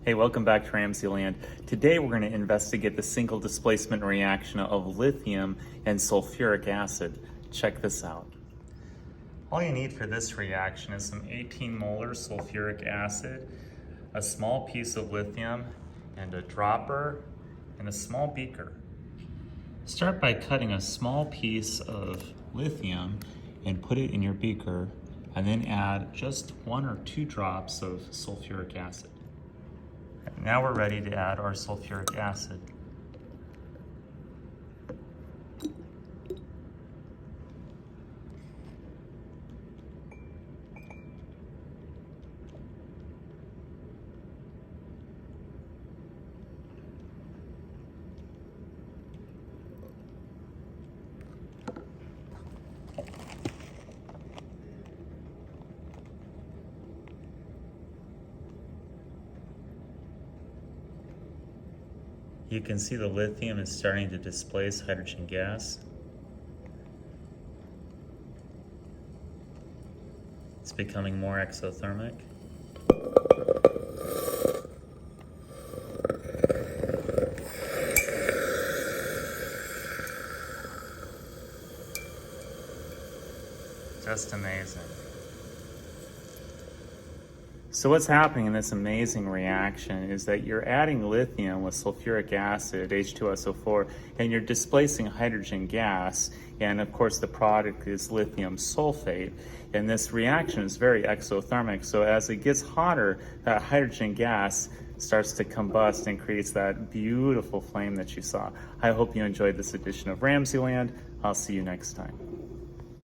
Hey, welcome back to RamZland. Today we're going to investigate the single displacement reaction of lithium and sulfuric acid. Check this out. All you need for this reaction is some 18 molar sulfuric acid, a small piece of lithium, and a dropper, and a small beaker. Start by cutting a small piece of lithium and put it in your beaker, and then add just 1 or 2 drops of sulfuric acid. Now we're ready to add our sulfuric acid. You can see the lithium is starting to displace hydrogen gas. It's becoming more exothermic. Just amazing. So what's happening in this amazing reaction is that you're adding lithium with sulfuric acid, H2SO4, and you're displacing hydrogen gas, and of course the product is lithium sulfate, and this reaction is very exothermic, so as it gets hotter, that hydrogen gas starts to combust and creates that beautiful flame that you saw. I hope you enjoyed this edition of RamZland. I'll see you next time.